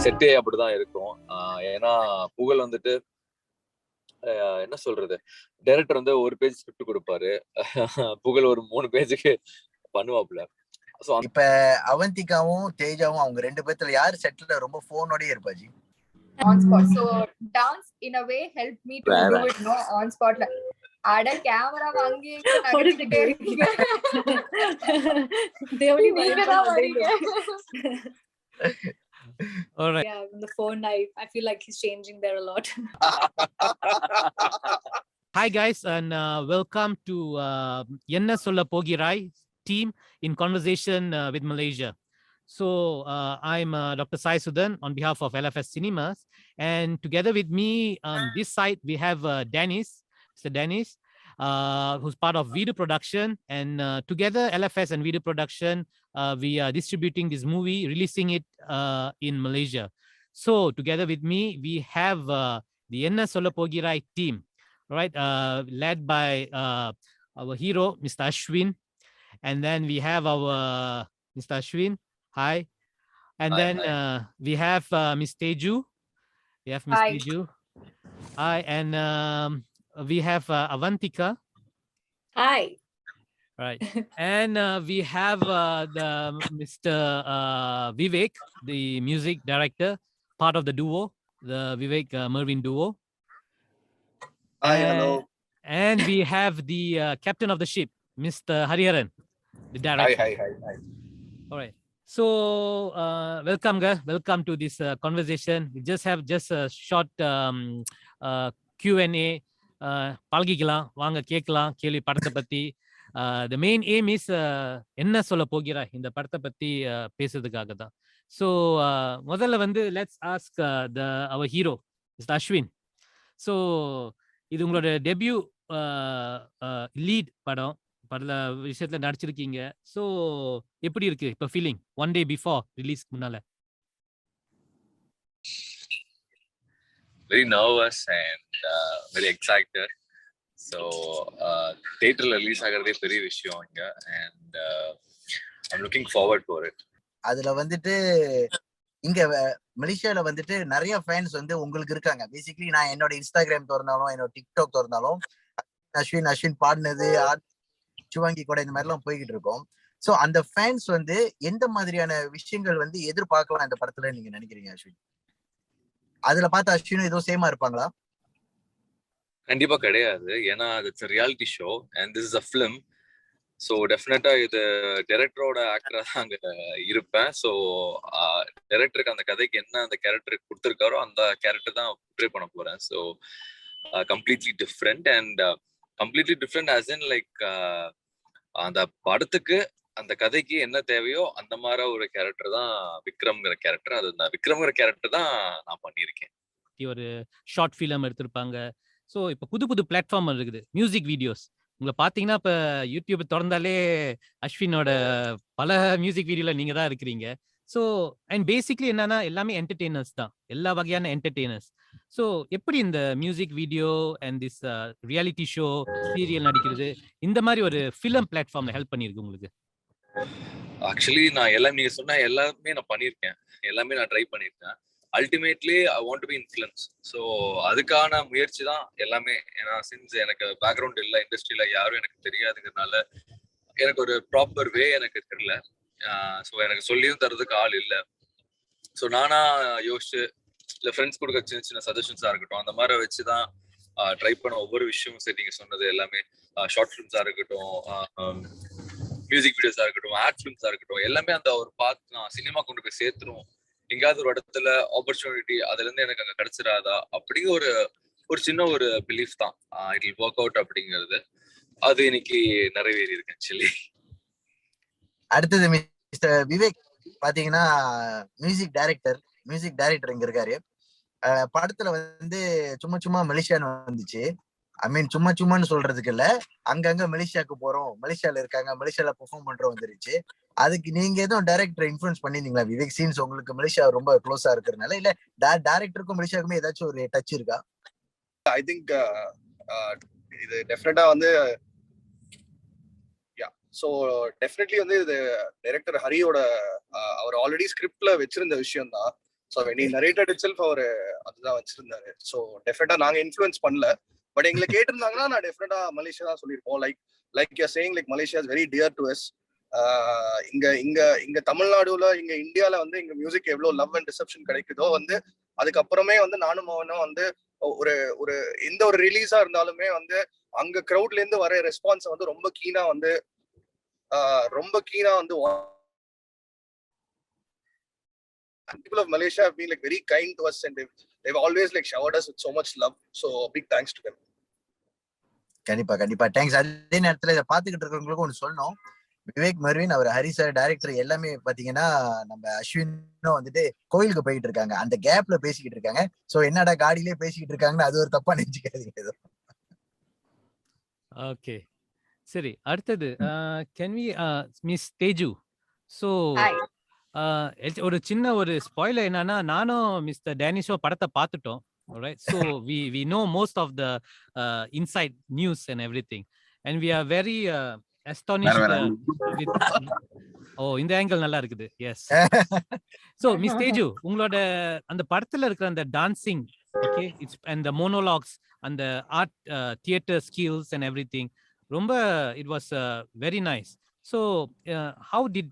செட்டே அப்படிதான் இருக்கும். ஏன்னா புகழ் வந்துட்டு என்ன சொல்றது, டைரக்டர் வந்து ஒரு பேஜ் ஸ்கிரிப்ட் கொடுப்பாரு. புகழ் ஒரு 3 பேஜுக்கு பண்ணுவாப்ல. இப்ப அவந்திகாவும் தேஜாவும் அவங்க 2 பேத்துல யார் செட்ல ரொம்ப போனோடயே இருப்பாஜி? On spot. So dance in a way helped me to do it no on spot. அட கேமரா வாங்கி நடிச்சிட்டே இருக்கீங்க. தேவலி நீங்கதான் வரீங்க. All right. Yeah, on the phone I feel like he's changing there a lot. Hi guys, and welcome to Enna Solla Pogirai team in conversation with Malaysia. So I'm Dr. Sai Sudan on behalf of LFS Cinemas, and together with me on this side we have Dennis, Mr. Dennis, who's part of video production, and together LFS and video production we are distributing this movie, releasing it in Malaysia. So together with me we have the Enna Solla Pogirai team, right, led by our hero Mr. Ashwin, and then we have our Mr. Ashwin. Hi. And hi, then hi. we have Miss Teju. We have Miss Teju. Hi. And we have Avantika. Hi. Right. And we have the Mr. Vivek, the music director, part of the duo, the Vivek Mervin duo. Hi, hello. And we have the captain of the ship, Mr. Hariharan, the director. Hi. All right. So welcome to this conversation. We just have a short Q&A. பழகிக்கலாம், வாங்க கேட்கலாம் கேள்வி படத்தை பத்தி. The main aim is என்ன சொல்ல போகிறாய் இந்த படத்தை பத்தி பேசுறதுக்காக தான். So முதல்ல வந்து let's ask our hero Mr. Ashwin. So இது உங்களோட டெபியூ லீட் படம், பல விஷயத்துல நடிச்சிருக்கீங்க. சோ எப்படி இருக்கு இப்ப ஃபீலிங் ஒன் டே பிஃபோர் ரிலீஸ்க்கு முன்னால? Very nervous and very excited. So theaterல ரிலீஸ் ஆகிறதே பெரிய விஷயம் இங்க, and I'm looking forward for it. அதுல வந்துட்டு இங்க மலேசியால வந்துட்டு நிறைய ஃபேன்ஸ் வந்து உங்களுக்கு இருக்காங்க. பேசிக்கலி நான் என்னோட இன்ஸ்டாகிராம் திறந்தாலும் என்னோட டிக்டாக் திறந்தாலும் அஸ்வின் பாடினது சிவாங்கி கூட இந்த மாதிரி எல்லாம் போய்கிட்டு இருக்கோம். சோ அந்த ஃபேன்ஸ் வந்து எந்த மாதிரியான விஷயங்கள் வந்து எதிர்பார்க்கலாம் இந்த படத்துல நீங்க நினைக்கிறீங்க அஸ்வின்? அதுல பார்த்து அஸ்வினும் ஏதோ சேமா இருப்பாங்களா? கண்டிப்பா கிடையாது. ஏன்னா it's reality show and this is a film. So டெஃபினட்டா இது டைரக்டரோட ஆக்டரா தான் அங்க இருப்பேன். ஸோ டைரக்டருக்கு அந்த கதைக்கு என்ன அந்த கேரக்டருக்கு கொடுத்துருக்காரோ அந்த கேரக்டர் தான் ட்ரை பண்ண போறேன். So completely different and completely different as in like அந்த படத்துக்கு அந்த கதைக்கு என்ன தேவையோ அந்த மாதிரி ஒரு கேரக்டர் தான் விக்ரம்ங்கிற கேரக்டர். அது நான் விக்ரம்ங்கிற கேரக்டர் தான் நான் பண்ணியிருக்கேன். ஒரு ஷார்ட் ஃபிலிம் எடுத்திருப்பாங்க. ஸோ இப்போ புது பிளாட்ஃபார்ம் இருக்குது, மியூசிக் வீடியோஸ். உங்களை பார்த்தீங்கன்னா இப்போ யூடியூப் திறந்தாலே அஸ்வினோட பல மியூசிக் வீடியோல நீங்க தான் இருக்கிறீங்க. ஸோ அண்ட் பேசிக்லி என்னன்னா எல்லாமே என்டர்டெய்னர்ஸ் தான், எல்லா வகையான என்டர்டெய்னர்ஸ். ஸோ எப்படி இந்த music video and this reality show, serial நடிக்கிறது, இந்த மாதிரி ஒரு ஃபிலிம் பிளாட்ஃபார்ம்ல ஹெல்ப் பண்ணியிருக்கு உங்களுக்கு? ஆக்சுவலி நான் எல்லாம் நீங்க சொன்ன எல்லாமே நான் பண்ணியிருக்கேன், எல்லாமே நான் ட்ரை பண்ணியிருக்கேன். Ultimately I want to be influence. So அதுக்கான முயற்சி தான் எல்லாமே. ஏன்னா சின்ஸ் எனக்கு பேக்ரவுண்ட் இல்லை இண்டஸ்ட்ரியில, யாரும் எனக்கு தெரியாதுங்கிறதுனால எனக்கு ஒரு ப்ராப்பர் வே எனக்கு தெரியல. ஸோ எனக்கு சொல்லியும் தரதுக்கு ஆள் இல்லை. ஸோ நானா யோசிச்சு இல்லை ஃப்ரெண்ட்ஸ் கொடுக்க சின்ன சஜஷன்ஸா இருக்கட்டும், அந்த மாதிரி வச்சுதான் ட்ரை பண்ண ஒவ்வொரு விஷயமும். சரி நீங்க சொன்னது எல்லாமே ஷார்ட் ஃபிலிம்ஸா இருக்கட்டும், மியூசிக் வீடியோஸா இருக்கட்டும், ஆட் ஃபிலிம்ஸா இருக்கட்டும், எல்லாமே அந்த ஒரு பார்த்து நான் சினிமா கொண்டு போய் சேர்த்துருவோம். எங்காவது ஒரு இடத்துல ஆப்பர்ச்சுனிட்டி அதுல இருந்து எனக்கு அங்க கிடைச்சிடாதா அப்படி ஒரு சின்ன ஒரு பிலீஃப் தான் இட் வில் ஒர்க் அவுட் அப்படிங்கிறது. அது இன்னைக்கு நிறைவேறி இருக்கு ஆக்சுவலி. அடுத்தது மிஸ்டர் விவேக் பாத்தீங்கன்னா மியூசிக் டைரக்டர் இங்க இருக்காரு. படத்துல வந்து சும்மா மலேசியான்னு வந்துச்சு. ஐ மீன் சும்மான்னு சொல்றதுக்கு இல்ல, அங்கங்க மலேசியாவுக்கு போறோம், மலேசியால இருக்காங்க, மலேசியால பெர்ஃபார்ம் பண்றோம் வந்துருச்சு. அதுக்கு நீங்க எதுவும் டைரக்டர் இன்ஃப்ளூயன்ஸ் பண்ணிருந்தீங்களா விவேக்? சீன்ஸ் உங்களுக்கு மலேசியா ரொம்ப க்ளோஸா இருக்கிறதுனால, இல்ல டைரக்டருக்கும் மலேசியாவுக்குமே ஏதாச்சும் ஒரு டச் இருக்கா? ஐ திங்க் இது டெஃபினட்டா வந்து ஸோ டெஃபினெட்லி வந்து இது டைரக்டர் ஹரியோட அவர் ஆல்ரெடி ஸ்கிரிப்ட்ல வச்சிருந்த விஷயம் தான். So when he narrated itself அவர் அதுதான் வச்சிருந்தாரு. ஸோ டெஃபினட்டா நாங்க இன்ஃப்ளூயன்ஸ் பண்ணல, பட் எங்களை கேட்டிருந்தாங்கன்னா நான் டெஃபினட்டா மலேசியா தான் சொல்லியிருப்போம். Like you saying, like Malaysia is very dear to us. இங்க தமிழ்நாடுல இங்க இந்தியால வந்து இங்க மியூசிக் எவ்வளவு லவ் அண்ட் ரிசப்ஷன் கிடைக்குதோ வந்து அதுக்கப்புறமே வந்து நானும் அவனும் வந்து ஒரு ஒரு எந்த ஒரு ரிலீஸா இருந்தாலுமே வந்து அங்க கிரௌட்ல இருந்து வர ரெஸ்பான்ஸ் வந்து ரொம்ப கீனா வந்து people of Malaysia have been like very kind to us, and they've always like showered us with so much love. So big thanks to them. கண்டிப்பா தேங்க்ஸ். அதே நேரத்துல இதை பாத்துக்கிட்டு இருக்கிறவங்களுக்கும் ஒண்ணு சொல்லணும். விவேக் மெர்வின், அவர் ஹரி சார் டைரக்டர் எல்லாமே பாத்தீங்கன்னா நம்ம அஸ்வினும் வந்துட்டு கோயிலுக்கு போயிட்டு இருக்காங்க, அந்த கேப்ல பேசிக்கிட்டு இருக்காங்க. சோ என்னடா காடியிலே பேசிக்கிட்டு இருக்காங்கன்னு அது ஒரு தப்பா நினைச்சுக்காதீங்க ஏதோ. ஓகே, சரி. அடுத்தது can we miss Teju. So ஒரு சின்ன ஒரு ஸ்பாயிலர் என்னன்னா, நானும் மிஸ்டர் டேனிஷோ படத்தை பார்த்துட்டோம். Alright, so we know most of the inside news and everything, and we are very astonished with இந்த ஆங்கிள் நல்லா இருக்குது. எஸ். So மிஸ் தேஜு, உங்களோட அந்த படத்துல இருக்கிற அந்த dancing, okay, it's and the monologues and the art theater skills and everything, ரொம்ப it was very nice. So how did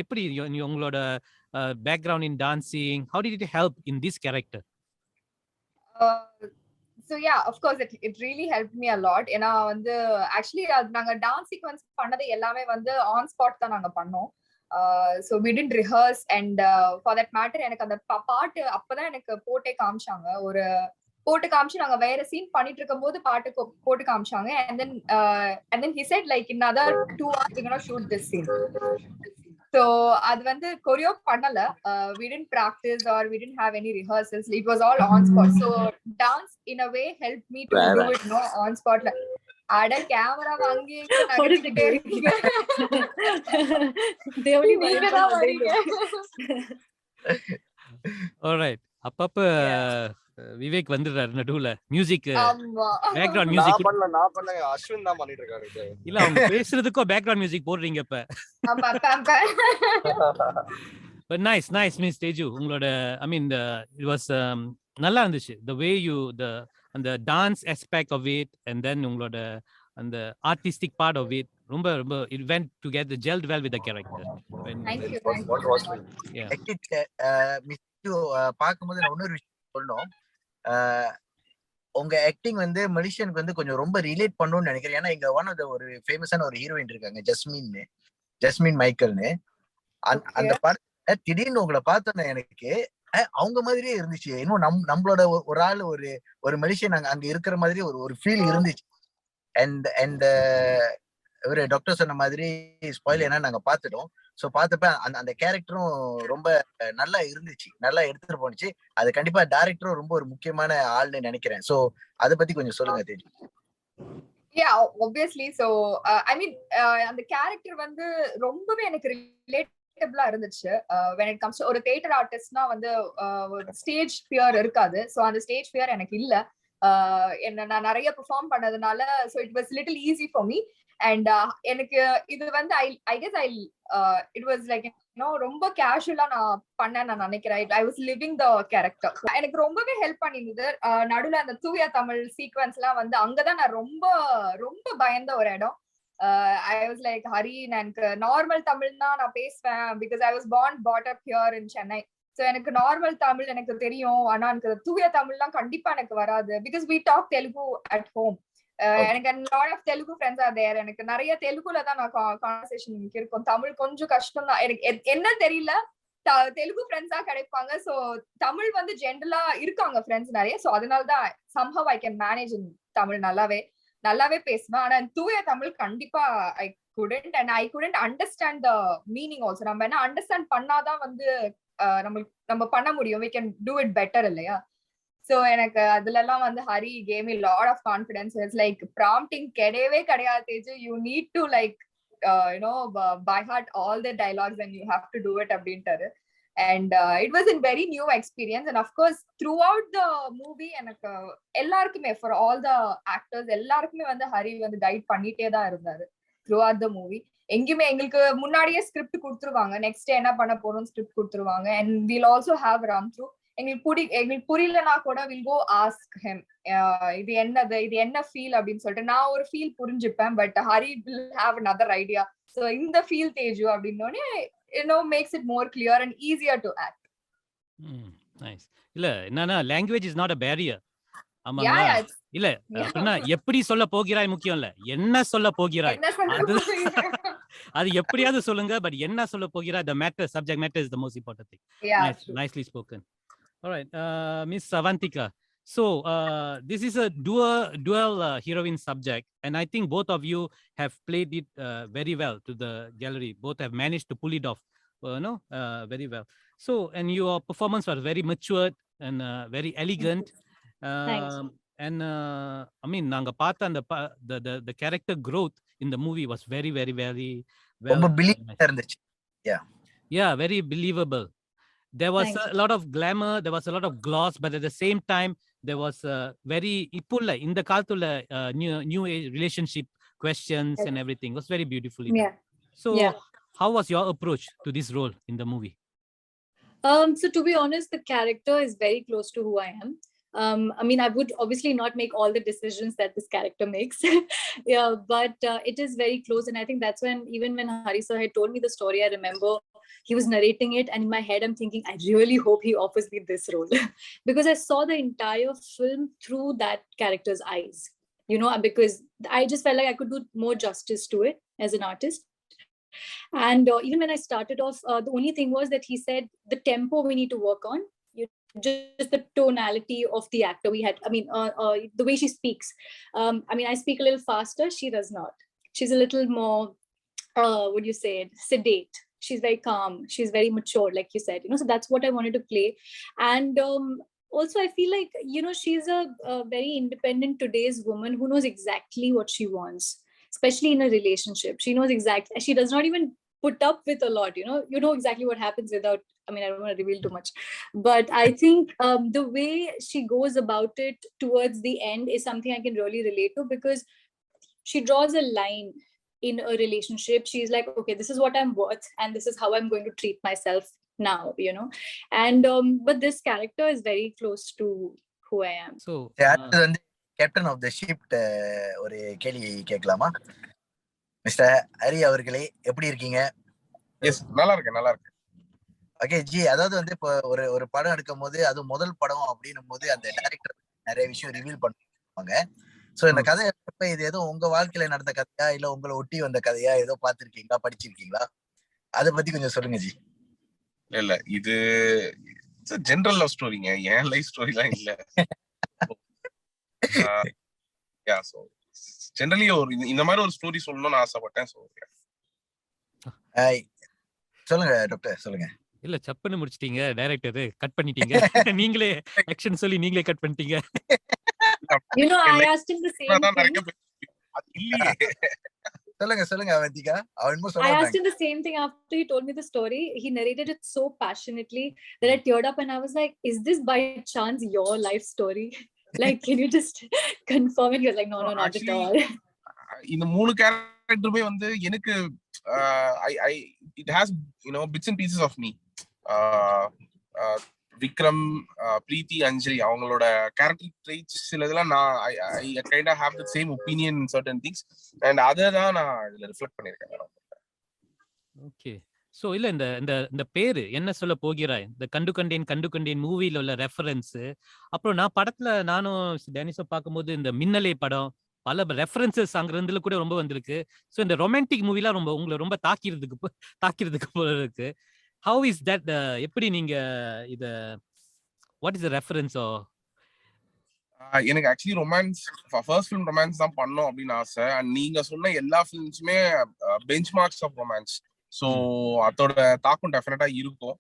எப்படி உங்களோட background in dancing, how did it help in this character? So yeah, of course it really helped me a lot. ஏன்னா வந்து actually நாங்க dance sequence பண்ணது எல்லாமே வந்து on spot தான் நாங்க பண்ணோம். So we didn't rehearse, and for that matter எனக்கு அந்த பாட்டு அப்பதான் எனக்கு போட்டே காமிச்சாங்க. ஒரு போட்டு காமிச்சு நாங்க வேற சீன் பண்ணிட்டு இருக்கும் போது பாட்டு போட்டு காமிச்சாங்க. and then he said like in another 2 hours we're going to shoot this scene. So அது வந்து கொரியோ பண்ணல, we didn't practice or we didn't have any rehearsals, it was all on spot. So dance in a way helped me to do it on spot. அட camera வாங்கி நடிச்சிட்டே இருக்கீங்க, தேவனி நீங்க தான் வரீங்க. Alright, அப்பப்ப விவேக் வந்துறாரு நடுவுல மியூசிக் பேக்ரவுண்ட் மியூசிக். நான் பண்ணல அஸ்வின் தான் பண்ணிட்டு இருக்காரு. இல்ல அவங்க பேசுறதுக்கோ பேக்ரவுண்ட் மியூசிக் போடுறீங்க இப்ப. But nice Miss Teju, உங்களோட I mean it was நல்லா இருந்துச்சு the way you the dance aspect of it, and then உங்களோட அந்த artistic part of it ரொம்ப it went together, gelled well with the character. Thank you. Yeah. Miss பாக்கும்போது நான் இன்னொரு விஷயம் சொல்லணும். உங்க ஆக்டிங் வந்து மலேசியனுக்கு வந்து கொஞ்சம் ரொம்ப ரிலேட் பண்ணணும்னு நினைக்கிறேன். ஏன்னா இங்க ஒன் ஆஃப் த ஒரு ஃபேமஸான ஒரு ஹீரோயின் இருக்காங்க, ஜஸ்மின் மைக்கேல்னு. அந்த படத்தை திடீர்னு உங்களை பார்த்தோன்னா எனக்கு அவங்க மாதிரியே இருந்துச்சு. இன்னும் நம்மளோட ஒரு ஆள் ஒரு மலேசியன் அங்க இருக்கிற மாதிரி ஒரு ஃபீல் இருந்துச்சு. அண்ட் ஒரு டாக்டர் சொன்ன மாதிரி ஸ்பாயில் என்ன நாங்க பார்த்துட்டோம். ஸோ பார்த்தப்ப அந்த கேரக்டரும் ரொம்ப நல்லா இருந்துச்சு, நல்லா எடுத்துட்டு போனுச்சு. அது கண்டிப்பா டைரக்டரும் ரொம்ப ஒரு முக்கியமான ஆள்னு நினைக்கிறேன். ஸோ அதை பத்தி கொஞ்சம் சொல்லுங்க Teju. Yeah, obviously. So I mean அந்த கேரக்டர் வந்து ரொம்பவே எனக்கு ரிலேட்டபிளா இருந்துச்சு. when it comes to ஒரு தியேட்டர் ஆர்டிஸ்ட்னா வந்து ஸ்டேஜ் ஃபியர் இருக்காது. ஸோ அந்த ஸ்டேஜ் ஃபியர் எனக்கு இல்ல. நான் நிறைய பெர்ஃபார்ம் பண்ணதுனால so it was little easy for me. And எனக்கு இது வந்து I guess it was like ரொம்ப கேஷுவலா நான் பண்ணேன் நான் நினைக்கிறேன். I was living the character. எனக்கு ரொம்பவே ஹெல்ப் பண்ணிருந்தது. நடுவுல அந்த தூய தமிழ் சீக்வென்ஸ் எல்லாம் வந்து அங்கதான் நான் ரொம்ப ரொம்ப பயந்த ஒரு இடம். I was like ஹரி, எனக்கு நார்மல் தமிழ் தான் நான் பேசுவேன் because I was brought up here in Chennai. So எனக்கு நார்மல் தமிழ் எனக்கு தெரியும், ஆனா எனக்கு தூய தமிழ்லாம் கண்டிப்பா எனக்கு வராது because we talk Telugu at home. எனக்கு lot of Telugu friends are there. எனக்கு நிறைய தெலுங்குல தான் நான் கான்வர்சேஷன் இருக்கும். தமிழ் கொஞ்சம் கஷ்டம் தான் எனக்கு, என்ன தெரியல, தெலுங்கு ஃப்ரெண்ட்ஸா கிடைப்பாங்க. சோ தமிழ் வந்து ஜென்ரலா இருக்காங்க ஃப்ரெண்ட்ஸ் நிறைய. சோ அதனாலதான் somehow I can manage in Tamil நல்லாவே பேசுவேன். ஆனா தூய தமிழ் கண்டிப்பா I couldn't, and I couldn't understand the meaning also. நம்ம என்ன அண்டர்ஸ்டாண்ட் பண்ணாதான் வந்து நம்ம பண்ண முடியும், we can do it better இல்லையா? So எனக்கு அதுல எல்லாம் வந்து Hari gave me lot of confidence. It's like prompting கிடையவே கிடையாது Teju, you need to like by heart all the dialogues and you have to do it அப்படின்ட்டாரு. And it was a very new experience. And of course throughout the movie எனக்கு எல்லாருக்குமே, for all the actors எல்லாருக்குமே வந்து ஹரி வந்து guide பண்ணிட்டே தான் இருந்தாரு throughout the movie. எங்கேயுமே எங்களுக்கு முன்னாடியே ஸ்கிரிப்ட் கொடுத்துருவாங்க, நெக்ஸ்ட் என்ன பண்ண போறோம் ஸ்கிரிப்ட் கொடுத்துருவாங்க. And we'll also have run through. எங்களுக்கு புரியலனா கூட வில் கோ ஆஸ்க் ஹிம் இது என்னது, இது என்ன ஃபீல் அப்படின்னு சொல்லிட்டு. நான் ஒரு ஃபீல் புரிஞ்சுப்பேன், but Hari will have another idea. So இந்த ஃபீல் தேஜு அப்படின்னோடனே makes it more clear and easier to act. Nice. இல்ல என்னன்னா language is not a barrier. Yeah, ஆமாங்களா? yeah, it's- இல்ல அப்படின்னா எப்படி சொல்ல போகிறாய் முக்கியம் இல்ல, என்ன சொல்ல போகிறாய் என்ன சொல்ல அது போறீங்க? அது எப்படியாவது சொல்லுங்க, பட் என்ன சொல்ல போகிறாய், the matter, subject matter is the most important thing. Yeah, Nice, true. nicely spoken. All right, Miss Avantika. So this is a dual heroine subject, and I think both of you have played it very well to the gallery. Both have managed to pull it off, very well. So, and your performance was very matured and very elegant. Thanks. And I mean, nanga paatha and the character growth in the movie was very, very, very well. ரொம்ப believe இருந்துச்சு. Yeah, very believable. There was Thanks. a lot of glamour, there was a lot of gloss, but at the same time, there was very ipulla in the kalthula new age relationship questions and everything. It was very beautifully done. Yeah. So, Yeah. how was your approach to this role in the movie? So to be honest, the character is very close to who I am. I mean, I would obviously not make all the decisions that this character makes. Yeah, but it is very close. And I think that's when, even when Hari sir had told me the story, I remember he was narrating it. And in my head, I'm thinking, I really hope he offers me this role. Because I saw the entire film through that character's eyes, because I just felt like I could do more justice to it as an artist. And even when I started off, the only thing was that he said the tempo we need to work on, just the tonality of the actor we had. I mean, the way she speaks. I mean, I speak a little faster. She does not. She's a little more, what do you say, sedate. She's very calm. She's very mature, like you said. So that's what I wanted to play. And also, I feel like, she's a very independent today's woman who knows exactly what she wants, especially in a relationship. She knows exactly. She does not even put up with a lot. You know exactly what happens without. I mean, I don't want to reveal too much, but I think the way she goes about it towards the end is something I can really relate to, because she draws a line in a relationship. She's like, okay, this is what I'm worth, and this is how I'm going to treat myself now, and but this character is very close to who I am. So, அடுத்து வந்து captain of the ship ஒரு கேள்வி கேட்கலாமா? Mister Hari அவர்களே, எப்படி இருக்கீங்க? S, நல்லா இருக்கேன். ஓகே ஜி, அதாவது வந்து இப்போ ஒரு படம் எடுக்கும் போது, அது முதல் படம் அப்படின்னும் போது அந்த டைரக்டர் நிறைய விஷயம் ரிவீல் பண்ணுவாங்க. சோ இந்த கதை இது ஏதோ உங்க வாழ்க்கையில நடந்த கதையா, இல்ல உங்களை ஒட்டி வந்த கதையா, ஏதோ பாத்திருக்கீங்களா, படிச்சிருக்கீங்களா? அதை பத்தி கொஞ்சம் சொல்லுங்க ஜி. இல்ல, இது ஜெனரல் லவ் ஸ்டோரிங்க, என் லைஃப் ஸ்டோரிலாம் இல்ல. யா, சோ ஜெனரலி இந்த மாதிரி ஒரு ஸ்டோரி சொல்லணும்னு ஆசைப்பட்டேன். சோ சொல்லுங்க டாக்டர், சொல்லுங்க. இல்ல, சப்புன்னு முடிச்சிட்டீங்க, டைரக்டர் கட் பண்ணிட்டீங்க. நீங்களே ஆக்ஷன் சொல்லி நீங்களே கட் பண்ணிட்டீங்க. I asked him the same thing. சொல்லுங்க Avantika. I asked him the same thing after he told me the story. He narrated it so passionately that I teared up, and I was like, is this by chance your life story? Like, can you just confirm it? He was like, no, not at all. இந்த மூணு கேரக்டருமே வந்து எனக்கு it has bits and pieces of me. Vikram, பிரீத்தி, அஞ்சலி, அவங்களோட character traits சிலதெல்லாம் நான் I kind of have the same opinion in certain things, and அதை தான் நான் இதுல ரிஃப்ளெக்ட் பண்ணியிருக்கேன். ஓகே. சோ இல்ல, இந்த பேரு என்ன சொல்ல போகிறாய், இந்த கண்டு கண்டேன் மூவில உள்ள ரெஃபரன்ஸ், அப்புறம் நான் படத்துல நானும் டேனிஸோ பார்க்கும்போது இந்த மின்னலே படம் பல ரெஃபரன்சஸ் அங்க இருந்துல கூட ரொம்ப வந்திருக்கு. சோ இந்த ரொமான்டிக் மூவிலாம் ரொம்ப உங்களை ரொம்ப தாக்கிறதுக்கு போல இருக்கு. How is that? எப்படி நீங்க இத, what is the reference? எனக்கு actually romance, first film romance தான் பண்ணோம் அப்படின்னு ஆசை. அண்ட் நீங்க சொன்ன எல்லா ஃபிலிம்ஸுமே benchmarks of romance. So அதோட தாக்கம் டெஃபினட்டா இருக்கும்.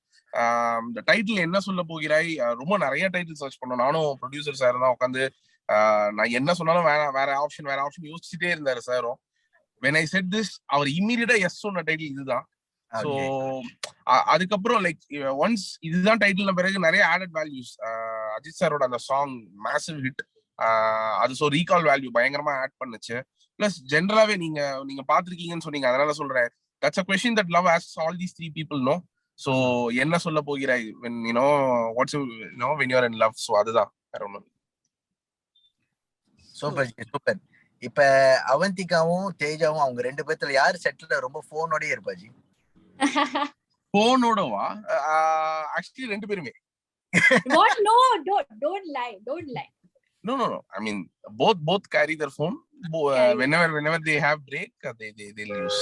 இந்த டைட்டில் என்ன சொல்ல போகிறாய், ரொம்ப நிறைய டைட்டில் சர்ச் பண்ணோம். நானும் ப்ரொடியூசர் சார் தான் உட்காந்து நான் என்ன சொன்னாலும் வேற ஆப்ஷன் யோசிச்சுட்டே இருந்தாரு சாரும். when I said this, அவர் இம்மீடியட்டா எஸ் சொன்ன டைட்டில் இதுதான். ஸோ அதுக்கப்புறம் லைக் ஒன்ஸ் இதுதான் டைட்டில் பிறகு நிறைய ஆடட் வேல்யூஸ், அஜித் சாரோட அந்த சாங் மேசிவ் ஹிட், அது ஸோ ரீகால் வேல்யூ பயங்கரமா ஆட் பண்ணுச்சு. பிளஸ் ஜென்ரலாவே நீங்க பாத்திருக்கீங்கன்னு சொன்னீங்க, அதனால சொல்றேன். That's a question that love asks all these three people, no? So என்ன சொல்ல போகிறாய் when you know what's you know when you are in love. So அதுதான் வேற ஒண்ணும் இல்ல. Super super. இப்ப அவந்திகாவும் தேஜாவும் அவங்க 2 பேத்துல யாரு செட்ல ரொம்ப போனோடயே இருப்பாஜி? போனோடவா? ஆக்சுவலி 2 பேருமே. What? No, don't lie. No. I mean, both carry their phone. Whenever they have break, they'll use.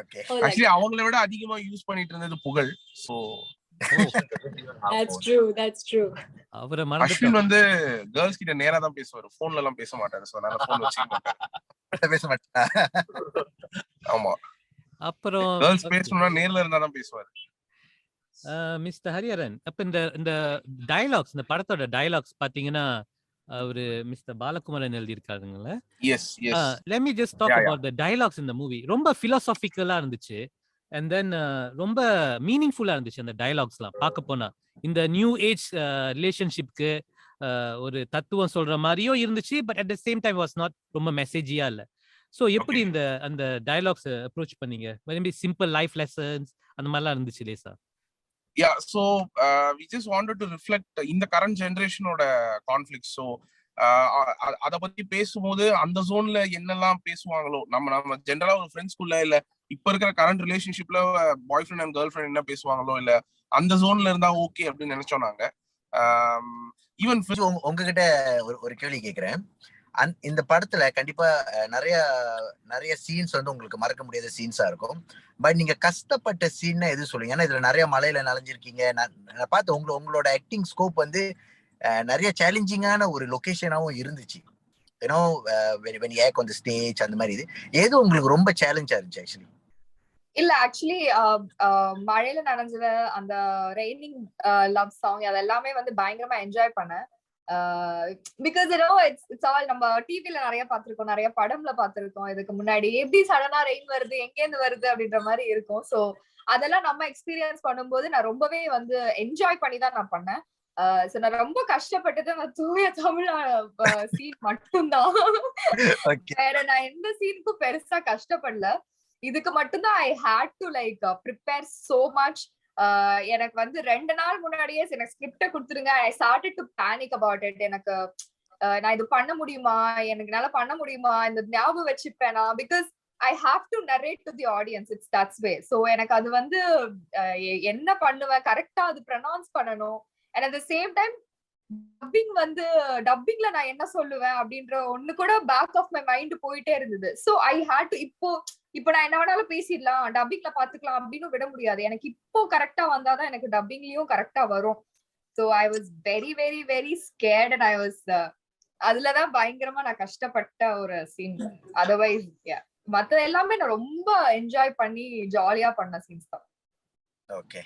Okay. Actually, அவங்கள விட அதிகமா யூஸ் பண்ணிட்டு இருந்தது புகழ். So that's true. அவரை அஸ்வின் மறந்துட்டோம். வந்து கேர்ள்ஸ் கிட்ட நேரா தான் பேசுவாரு, போன்ல எல்லாம் பேச மாட்டாரு. சோ அதனால போன் வச்சுக்க மாட்டாரு. பேச மாட்டா. ஆமா, அப்புறம் கேர்ள்ஸ் பேசணும்னா நேர்ல இருந்தா தான் பேசுவாரு. மிஸ்டர் ஹரிஹரன், அப்ப இந்த டயலாக்ஸ், இந்த படத்தோட டயலாக்ஸ் பாத்தீங்கன்னா அவரு மிஸ்டர் பாலகுமாரன் எழுதியிருக்காருங்களே. Yes. let me just talk Yeah. about the dialogues in the movie. ரொம்ப philosophical-ஆ இருந்துச்சு. and then ரொம்ப மீனிங்ஃபுல்லா இருந்துச்சு அந்த டயலாக்ஸ்லாம் பார்க்க போனா. இந்த நியூ ஏஜ் ரிலேஷன்ஷிப்க்கு ஒரு தத்துவம் சொல்ற மாதிரியும் இருந்துச்சு, but at the same time was not ரொம்ப மெசேஜியா இல்ல. ஸோ எப்படி அந்த டயலாக்ஸ் அப்ரோச் பண்ணீங்க? வெரி சிம்பிள் லைஃப் லெசன்ஸ் அந்த மாதிரிலாம் இருந்துச்சு லேசா. Yeah, so we just wanted to reflect in the current generation oda conflicts. So அத பத்தி பேசும்போது அந்த ஜோன்ல என்னெல்லாம் பேசுவாங்களோ, நம்ம ஜெனரலா ஒரு ஃப்ரெண்ட்ஸ் குள்ள இல்ல இப்ப இருக்கிற கரண்ட் ரிலேஷன்ஷிப்ல பாய் ஃப்ரெண்ட் அண்ட் கேர்ள் ஃப்ரெண்ட் என்ன பேசுவாங்களோ இல்ல அந்த ஜோன்ல இருந்தா ஓகே அப்படின்னு நினைச்சோம் நாங்க. ஈவன் உங்ககிட்ட ஒரு கேள்வி கேக்குறேன். இந்த படத்துல கண்டிப்பா நிறைய சீன்ஸ் வந்து உங்களுக்கு மறக்க முடியாத சீன்ஸா இருக்கும். பட் நீங்க கஷ்டப்பட்ட சீன்னா எது சொல்லுங்க? ஏன்னா இதுல நிறைய மலையில நனைஞ்சிருக்கீங்க. நான் பார்த்து உங்களோட ஆக்டிங் ஸ்கோப் வந்து நிறைய சேலஞ்சிங்கான ஒரு லொகேஷனாவும் இருந்துச்சு. ஏன்னா when you act on the stage அந்த மாதிரி ஏதோ உங்களுக்கு ரொம்ப சேலஞ்சா இருந்துச்சு ஆக்சுவலி? இல்ல ஆக்சுவலி மழையில நனைஞ்சது அந்த ரெய்னிங் லவ் சாங் அது எல்லாமே வந்து பயங்கரமா என்ஜாய் பண்ணேன். பிகாஸ் இட்ஸ் ஆல் நம்ம டிவில நிறைய பார்த்திருக்கோம், நிறைய படம்ல பார்த்திருக்கோம். இதுக்கு முன்னாடி எப்படி சடனா ரெயின் வருது, எங்கேருந்து வருது அப்படின்ற மாதிரி இருக்கும். சோ அதெல்லாம் நம்ம எக்ஸ்பீரியன்ஸ் பண்ணும்போது நான் ரொம்பவே வந்து என்ஜாய் பண்ணி தான் நான் பண்ணேன். சோ நான் ரொம்ப கஷ்டப்பட்டது அந்த தூய தமிழ் சீன் மட்டும்தான். வேற நான் எந்த சீனுக்கும் பெருசா கஷ்டப்படல. இதுக்கு மட்டும்தான் I hate to like prepare so much. எனக்கு வந்து 2 நாள் முன்னாடியே எனக்கு ஸ்கிரிப்ட கொடுத்துருங்க. I started to panic about it. எனக்கு நான் இது பண்ண முடியுமா, எனக்கு என்னால பண்ண முடியுமா, இந்த ஞாபகம் வச்சுப்பேனா, because I have to narrate to the audience. Its that's way. So எனக்கு அது வந்து என்ன பண்ணுவேன், கரெக்டா அது ப்ரொனவுன்ஸ் பண்ணணும். And at the same time டப்பிங்ல நான் என்ன சொல்லுவேன் அப்படின்ற ஒண்ணு கூட பேக் ஆஃப் மை மைண்ட் போயிட்டே இருந்தது. சோ ஐ ஹேட் டு இப்போ நான் என்ன வேணாலும் பேசிடலாம், டப்பிங்ல பாத்துக்கலாம் அப்படின்னு விட முடியாது. எனக்கு இப்போ கரெக்டா வந்தாதான் எனக்கு டப்பிங்லயும் கரெக்டா வரும். So I was very very very scared and I was அதுலதான் பயங்கரமா நான் கஷ்டப்பட்ட ஒரு சீன். அதர்வைஸ் மத்த எல்லாமே நான் ரொம்ப என்ஜாய் பண்ணி ஜாலியா பண்ண சீன்ஸ் தான். Okay,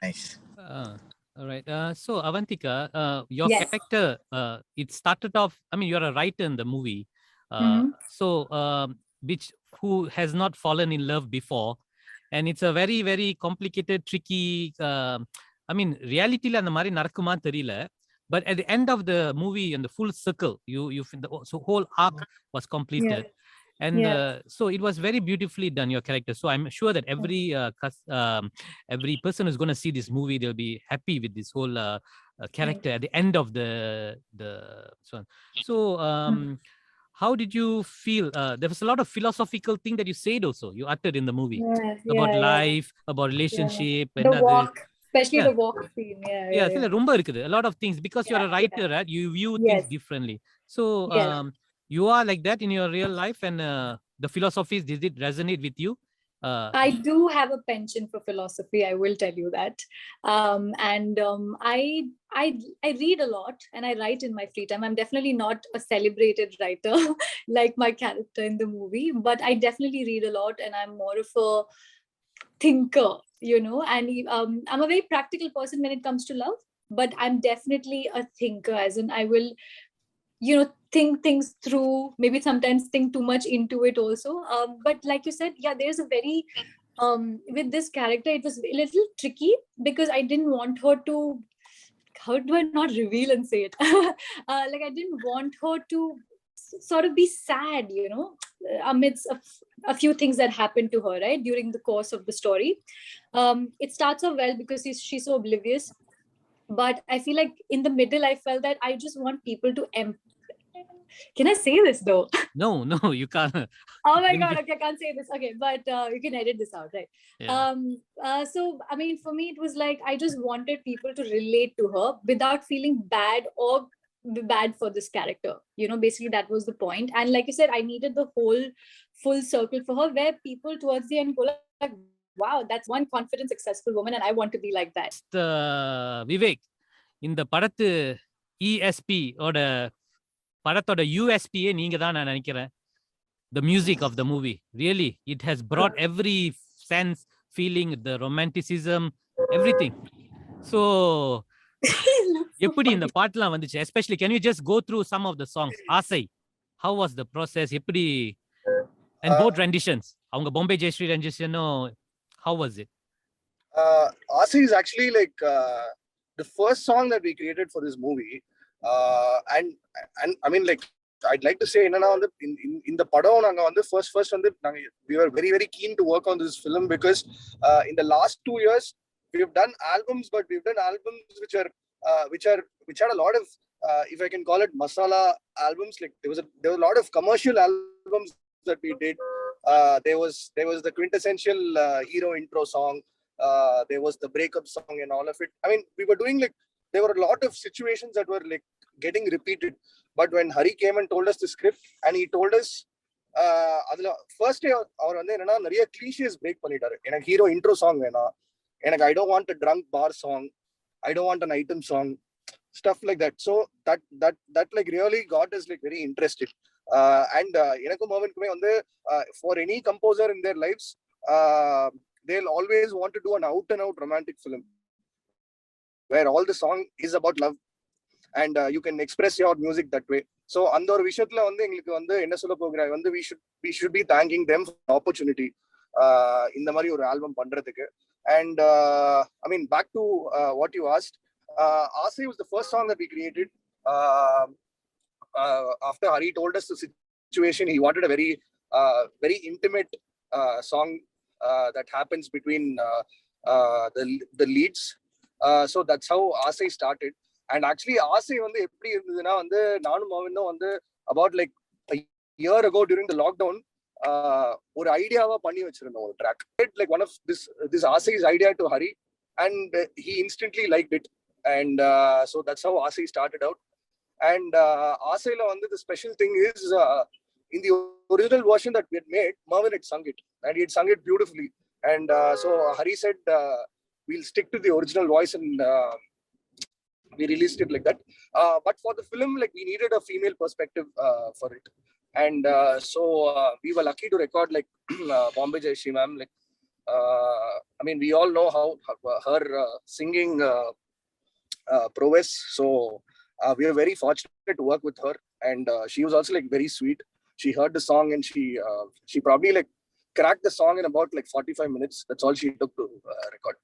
nice. All right. So Avantika, your character, it started off, I mean, you're a writer in the movie. So who has not fallen in love before, and it's a very very complicated, tricky, I mean, reality la andha mari nadakuma theriyala, but at the end of the movie and the full circle, the whole arc was completed. And so it was very beautifully done, your character. So I'm sure that every person who's going to see this movie, they'll be happy with this whole character at the end of the one. So how did you feel? There was a lot of philosophical thing that you said also, you uttered in the movie about life, about relationship, and the walk, especially the walk scene. Yeah, romba irukku, a lot of things, because you're a writer, right? You view things differently. So you are like that in your real life, and the philosophies, did it resonate with you? I do have a penchant for philosophy, I will tell you that. I read a lot and I write in my free time. I'm definitely not a celebrated writer like my character in the movie, but I definitely read a lot, and I'm more of a thinker, you know. And I'm a very practical person when it comes to love, but I'm definitely a thinker, as in I will, you know, think things through, maybe sometimes think too much into it also. But like you said, there's a very with this character, it was a little tricky because I didn't want her to, how do I not reveal and say it? Like I didn't want her to sort of be sad, you know, amidst a few things that happened to her, right, during the course of the story. It starts off well because she's so oblivious, but I feel like in the middle I felt that I just want people to can I say this though? No, you can't. Oh my god, okay, I can't say this. Okay, but you can edit this out, right? Yeah. So I mean, for me it was like I just wanted people to relate to her without feeling bad or bad for this character, you know. Basically that was the point. And like you said, I needed the whole full circle for her, where people towards the end go like, wow, that's one confident successful woman and I want to be like that. Vivek, இந்த படத்து ESP ஓட படத்தோட USP நீங்க தான் நான் நினைக்கிறேன். The music of the movie, really, it has brought every sense, feeling, the romanticism, everything. So எப்படி இந்த பாட்டுலாம் வந்துச்சு? Especially, can you just go through some of the songs? ஆசை, how was the process? எப்படி, and both renditions, அவங்க Bombay Jayashree rendition, how was it? Aasai is actually like the first song that we created for this movie, and I mean, like, I'd like to say in the padam naanga vandu first vandu we were very very keen to work on this film because in the last 2 years we've done albums, but we've done albums which had a lot of if I can call it masala albums. Like there was a lot of commercial albums that we did. There was the quintessential hero intro song, there was the breakup song and all of it. I mean, we were doing like, there were a lot of situations that were like getting repeated. But when Hari came and told us the script, and he told us first day அவர் வந்து என்னன்னா நிறைய clichés break பண்ணிட்டாரு. எனக்கு hero intro song வேணாம், எனக்கு I don't want a drunk bar song, I don't want an item song, stuff like that. So that like really got us like very interested. And எனக்கும் மோகனுக்குமே வந்து for any composer in their lives, they'll always want to do an out and out romantic film where all the song is about love and you can express your music that way. So அந்த ஒரு விஷயத்துல வந்து எங்களுக்கு வந்து என்ன சொல்ல போகிறாய் வந்து we should be thanking them for the opportunity இந்த மாதிரி ஒரு ஆல்பம் பண்றதுக்கு. And I mean, back to what you asked, Aasai was the first song that we created after Hari told us the situation. He wanted a very intimate song that happens between the leads. So that's how Aasai started. And actually Aasai வந்து எப்படி இருந்ததுன்னா வந்து நானும் மோகனும் வந்து about like a year ago during the lockdown ஒரு ஐடியாவா பண்ணி வச்சிருந்தோம் ஒரு track. Like one of this Aasai's idea to Hari, and he instantly liked it. And so that's how Aasai started out. And Aasaiல வந்து the special thing is in the original version that we had made, Mervin had sung it, and he had sung it beautifully. And so Hari said we'll stick to the original voice, and we released it like that. But for the film, like, we needed a female perspective for it. And so we were lucky to record like Bombay Jayashree ma'am. Like, I mean, we all know how her singing prowess. So we are very fortunate to work with her. And she was also like very sweet. She heard the song and she probably like cracked the song in about like 45 minutes. That's all she took to record.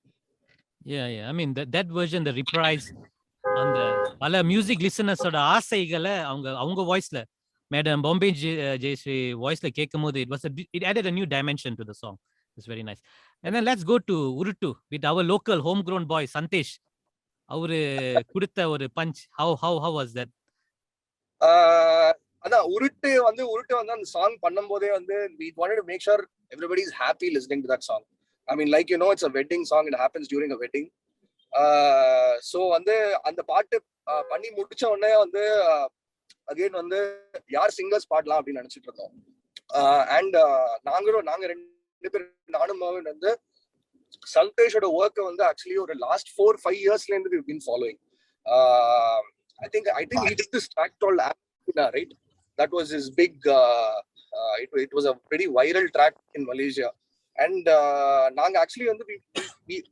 Yeah. I mean, that version, the reprise, அந்த பல music லிசனர்ஸோட ஆசைகளை அவங்க வாய்ஸ்ல madam Bombay Jayashree வாய்ஸ்ல கேட்கும் போது it added a new dimension to the song. It's very nice. And then let's go to Uruttu with our local homegrown boy Santesh. அவரு கொடுத்த ஒரு punch. How was that? அதான் உருட்டு வந்து அந்த சாங் பண்ணும்போதே வந்து we wanted to make sure everybody is happy listening to that song. I mean, like, you know, it's a wedding song. It happens during a wedding. So வந்து அந்த பாட்டு பண்ணி முடிச்ச உடனே வந்து அகைன் வந்து யார் சிங்கர்ஸ் பாடலாம் அப்படின்னு நினைச்சிட்டு இருந்தோம். அண்ட் நாங்க ரெண்டு பேரும் நானும் மோகன் வந்து சந்தேஷோட ஒர்க்கை வந்து ஆக்சுவலி ஒரு லாஸ்ட் 4-5 இயர்ஸ்ல இருந்து we've been following. I think he did this track called Africa, right? That was his big it was a pretty viral track in Malaysia. And நாங்க actually வந்து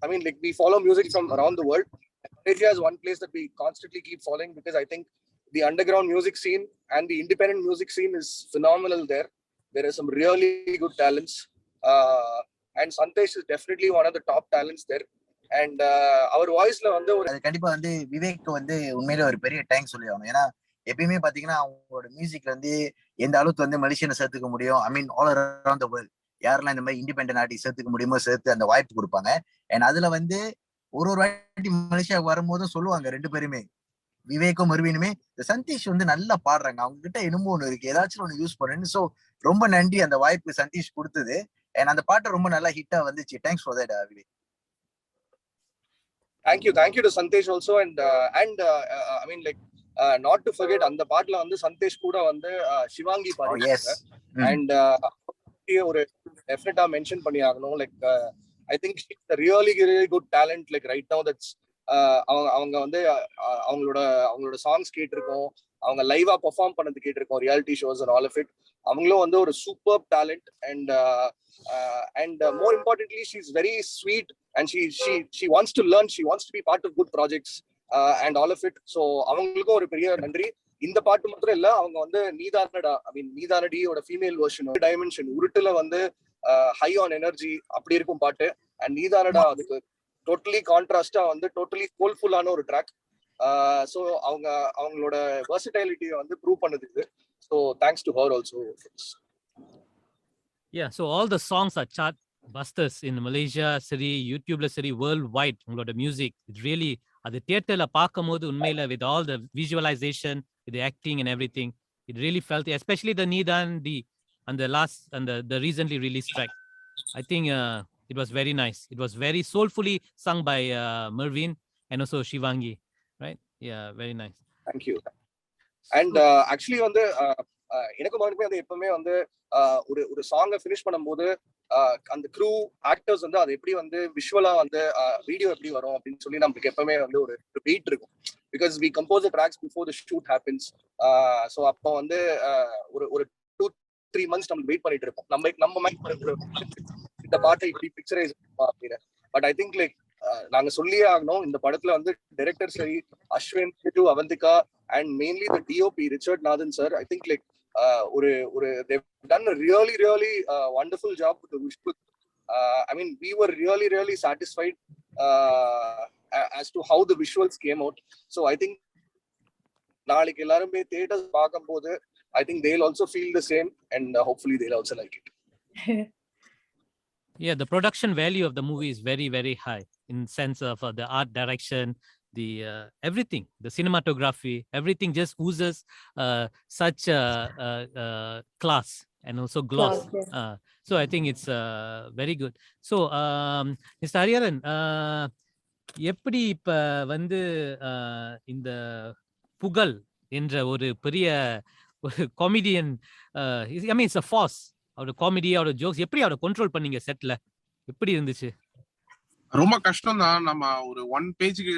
I mean, like, we follow music from around the world. Malaysia is one place that we constantly keep following because I think the underground music scene and the independent music scene is phenomenal there. There are some really good talents. And Santesh is definitely one of the top talents there. And our voice la வந்து கண்டிப்பா வந்து விவேக் வந்து உண்மையிலே ஒரு பெரிய thanks சொல்லி ஆகணும். ஏன்னா எப்பயுமே பாத்தீங்கன்னா அவங்களோட மியூசிக்ல வந்து எந்த அளவுக்கு வந்து மலேசியனை சேர்த்துக்க முடியும், I mean all around the world யாரெல்லாம் இந்த மாதிரி இண்டிபெண்டன்ட் ஆர்டிஸ்ட் சேர்த்துக்க முடியுமோ சேர்த்து அந்த வாய்ப்பு கொடுப்பாங்க. அண்ட் அதுல வந்து ஒரு வாட்டி மலேசியாவுக்கு வரும்போதும் சொல்லுவாங்க ரெண்டு பேருமே, விவேக்கும் மருவினுமே, இந்த சந்தீஷ் வந்து நல்லா பாடுறாங்க, அவங்க கிட்ட என்னமோ ஒண்ணு இருக்கு, ஏதாச்சும் ஒண்ணு யூஸ் பண்ணுன்னு. சோ ரொம்ப நன்றி அந்த வாய்ப்பு சந்தீஷ் கொடுத்தது. அண்ட் அந்த பாட்டு ரொம்ப நல்லா ஹிட்டா வந்துச்சு. Thanks for that Vivek. Thank you to Santesh also, and I mean like not to forget அந்த பாட்டுல வந்து சந்தேஷ் கூட வந்து சிவாங்கி பாடிருக்காங்க. அண்ட் ஒரு டெஃபினட்டா மென்ஷன் பண்ணி ஆகணும். Like I think she is a really good talent. Like right now that's அவங்க வந்து அவங்களோட சாங்ஸ் கேட்டிருக்கோம், அவங்க லைவா பெர்ஃபார்ம் பண்ணது கேட்டிருக்கோம், reality shows and all of it. அவங்களும் வந்து ஒரு super talent. And more importantly she is very sweet and she wants to learn, she wants to be part of good projects and all of it. So அவங்களுக்கும் ஒரு பெரிய நன்றி. இந்த பாட்டு மட்டும் இல்ல, அவங்க வந்து நீதானடா, ஐ மீன் நீதானடியோட ஃபீமேல் வெர்ஷன் டைமென்ஷன் உருட்டுல வந்து ஹை ஆன் எனர்ஜி அப்படி இருக்கும் பாட்டு. அண்ட் நீதானடா அதுக்கு டோட்டலி கான்ட்ராஸ்டா வந்து டோட்டலி சோல்ஃபுல்லான ஒரு ட்ராக். ஸோ அவங்களோட வெர்சடைலிட்டியை வந்து ப்ரூவ் பண்ணதுக்கு. So thanks to her also. Yeah, so all the songs are chart busters in Malaysia, சரி யூடியூப்ல சரி worldwide. உங்களோட மியூசிக் it really அது தியேட்டர்ல பார்க்கும்போது உண்மையில with all the visualization, with the acting and everything, it really felt, especially the Nidan and the last and the recently released track. I think it was very nice. It was very soulfully sung by Mervin and also Shivangi, right? Yeah, very nice. Thank you. And actually வந்து எனக்கு மறுபடியும் வந்து எப்பவுமே வந்து ஒரு சாங்கை finish பண்ணும்போது அந்த க்ரூ ஆக்டர்ஸ் வந்து அது எப்படி வந்து விஷுவலா வந்து வீடியோ எப்படி வரும் அப்படின்னு சொல்லி நமக்கு எப்பவுமே வந்து ஒரு வெயிட் இருக்கும். Because we compose the tracks before the shoot happens. So அப்போ வந்து ஒரு 2-3 months நம்ம வெயிட் பண்ணிட்டு இருப்போம், நம்ம மைண்ட் இந்த பாட்டை இப்படி பிக்சரைஸ் அப்படின்னு. பட் ஐ திங்க் லைக் நாங்க சொல்லியே ஆகணும், இந்த படத்துல வந்து டைரக்டர் சரி, Ashwin, Avantika, and mainly the DOP Richard Nathan sir, I think like they've done a really wonderful job with the visual. I mean we were really satisfied as to how the visuals came out. So I think நாளைக்கு எல்லாரும் போய் theatres பார்க்கும்போது I think they'll also feel the same, and hopefully they'll also like it. Yeah, the production value of the movie is very high in sense of the art direction, the everything, the cinematography, everything just oozes such class and also gloss. So I think it's very good. So Mr. Hariharan, எப்படி இப்ப வந்து இந்த புகழ் என்ற ஒரு பெரிய ஒரு comedian, I mean it's a force, அவரோட காமெடி, அவரோட ஜோக்ஸ் எப்படி அவரை கண்ட்ரோல் பண்ணீங்க செட்ல, எப்படி இருந்துச்சு? ரொம்ப கஷ்டம் தான். நம்ம ஒரு 1 பேஜுக்கு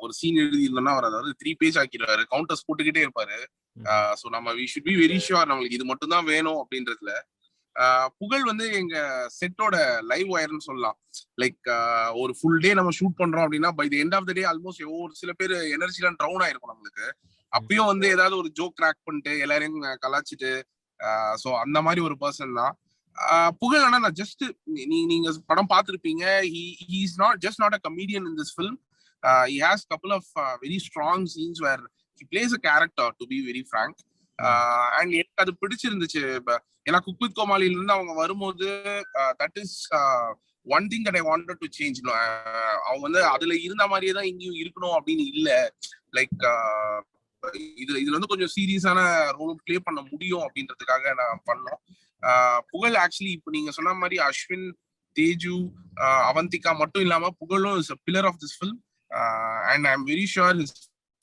ஒரு சீன் எழுதி இருந்தோம்னா அவர் அதாவது 3 பேஜ் ஆக்கிடுவாரு, கவுண்டர்ஸ் போட்டுக்கிட்டே இருப்பாரு. ஸோ நம்ம we should be very sure நம்மளுக்கு இது மட்டும் தான் வேணும் அப்படின்றதுல. புகழ் வந்து எங்க செட்டோட லைவ் ஒயர்னு சொல்லலாம். லைக் ஒரு ஃபுல் டே நம்ம ஷூட் பண்றோம் அப்படின்னா by the end of the day almost ஒரு சில பேர் எனர்ஜிலாம் ட்ரவுன் ஆயிருக்கும் நம்மளுக்கு. அப்பயும் வந்து ஏதாவது ஒரு ஜோக் கிராக் பண்ணிட்டு எல்லாரையும் கலாச்சிட்டு, ஸோ அந்த மாதிரி ஒரு பர்சன் தான் புகழ். ஆனா நான் ஜஸ்ட் நீங்க படம் பார்த்திருப்பீங்க, he is not a comedian in this film. He has couple of very strong scenes where he plays a character, to be very frank. And எனக்கு அது பிடிச்சிருந்துச்சு. ஏன்னா குக் வித் கோமாளில இருந்து அவங்க வரும்போது that is one thing that I wanted to change. அவங்க வந்து அதுல இருந்த மாதிரியே தான் இங்கேயும் இருக்கணும் அப்படின்னு இல்ல. லைக் இதுல வந்து கொஞ்சம் சீரியஸான ரோல் பிளே பண்ண முடியும் அப்படின்றதுக்காக நான் பண்ணோம். புகழ் ஆக்சுவலி இப்ப நீங்க சொன்ன மாதிரி அஸ்வின், தேஜு, அவந்திகா மட்டும் இல்லாம புகழும் is a pillar of this film, and I'm very sure his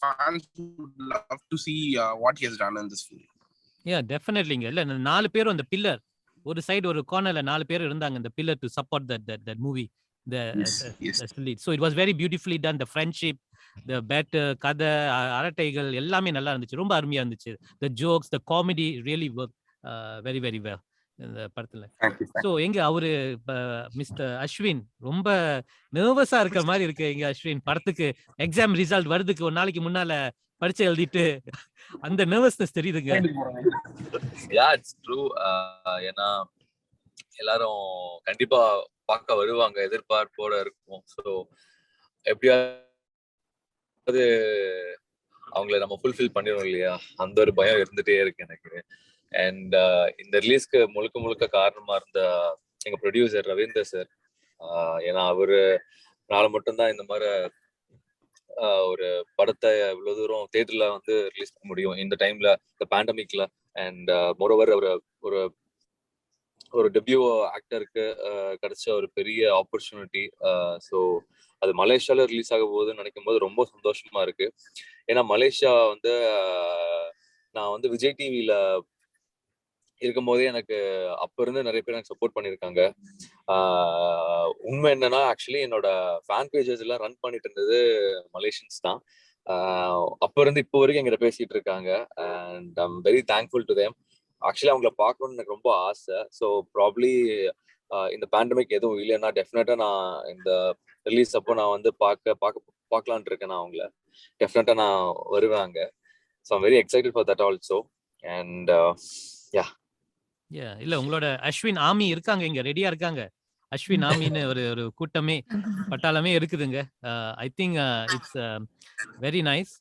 fans would love to see what he has done in this film. Yeah, definitely. இல்ல 4 பேரும் அந்த பில்லர், ஒரு சைடு ஒரு கார்னர்ல 4 பேர் இருந்தாங்க அந்த pillar to support that movie. Yes. So it was very beautifully done. The friendship, the better கதை, அரட்டைகள் எல்லாமே நல்லா இருந்துச்சு, ரொம்ப அருமையா இருந்துச்சு. The jokes, the comedy really worked very well இந்த படத்துல. ஸோ எங்க அவரு மிஸ்டர் அஸ்வின் ரொம்ப நர்வஸா இருக்கிற மாதிரி இருக்கு. எங்க அஸ்வின் படத்துக்கு எக்ஸாம் ரிசல்ட் வருதுக்கு ஒரு நாளைக்கு முன்னால பரீட்சை எழுதிட்டு அந்த நர்வஸ்னஸ் தெரியுதுங்க. Yeah, it's true. ஏன்னா எல்லாரும் கண்டிப்பா பார்க்க வருவாங்க, எதிர்பார்ப்போட இருக்கும். ஸோ எப்படியாவது அவங்கள நம்ம ஃபுல்ஃபில் பண்ணிடுவோம் இல்லையா, அந்த ஒரு பயம் இருந்துட்டே இருக்கு எனக்கு. அண்ட் இந்த ரிலீஸ்க்கு முழுக்க முழுக்க காரணமா இருந்த எங்க ப்ரொடியூசர் ரவீந்தர் சார். ஏன்னா அவரு நாளை மட்டும்தான் இந்த மாதிரி ஒரு படத்தை இவ்வளவு தூரம் தியேட்டர்ல வந்து ரிலீஸ் பண்ண முடியும் இந்த டைம்ல, இந்த பேண்டமிக்ல. அண்ட் மோரோவர் ஒரு ஒரு டெபியூ ஆக்டருக்கு கிடைச்ச ஒரு பெரிய ஆப்பர்ச்சுனிட்டி. ஸோ அது மலேசியால ரிலீஸ் ஆக போகுதுன்னு நினைக்கும் போது ரொம்ப சந்தோஷமா இருக்கு. ஏன்னா மலேசியா வந்து நான் வந்து விஜய் டிவில இருக்கும்போதே எனக்கு அப்ப இருந்து நிறைய பேர் எனக்கு சப்போர்ட் பண்ணியிருக்காங்க. உண்மை என்னன்னா, ஆக்சுவலி என்னோட ஃபேன் பேஜஸ் எல்லாம் ரன் பண்ணிட்டு இருந்தது மலேசியன்ஸ் தான். அப்ப இருந்து இப்போ வரைக்கும் எங்கிட்ட பேசிட்டு இருக்காங்க. And I'm very thankful to them. Actually அவங்கள பார்க்கணும்னு எனக்கு ரொம்ப ஆசை. ஸோ ப்ராப்ளி இந்த பேண்டமிக் எதுவும் இல்லைன்னா டெஃபினட்டா நான் இந்த ரிலீஸ் அப்போ நான் வந்து பார்க்கலான் இருக்கேன். நான் அவங்கள டெஃபினட்டா நான் வருவாங்க. So I'm very excited for that also. And இல்ல உங்களோட அஸ்வின் ஆர்மி இருக்காங்க, இங்க ரெடியா இருக்காங்க. அஸ்வின் ஆர்மின்னு ஒரு கூட்டமே பட்டாளமே இருக்குதுங்க. I think it's very nice.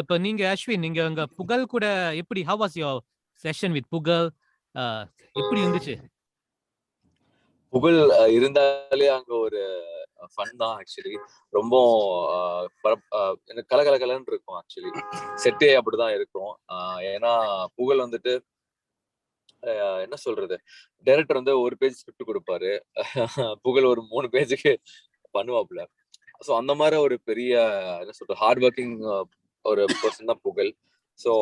இப்ப நீங்க அஸ்வின், நீங்க உங்க புகழ் கூட எப்படி, how was your session with புகழ்? எப்படி இருந்துச்சு? புகழ் இருந்தாலே அங்க ஒரு ஃபன் தான் ஆக்சுவலி. ரொம்ப எனக்கு கலகலன்னு இருக்கும். ஆக்சுவலி செட்டே அப்படிதான் இருக்கும். ஏன்னா புகழ் வந்துட்டு என்ன சொல்றது, டைரக்டர் வந்து ஒரு பேஜ் ஸ்கிரிப்ட் கொடுப்பாரு, புகழ் ஒரு 3 பேஜுக்கு பண்ணுவாப்புல. ஸோ அந்த மாதிரி ஒரு பெரிய என்ன சொல்றது ஹார்ட் ஒர்க்கிங் ஒரு பர்சன் தான் புகழ். ஸோ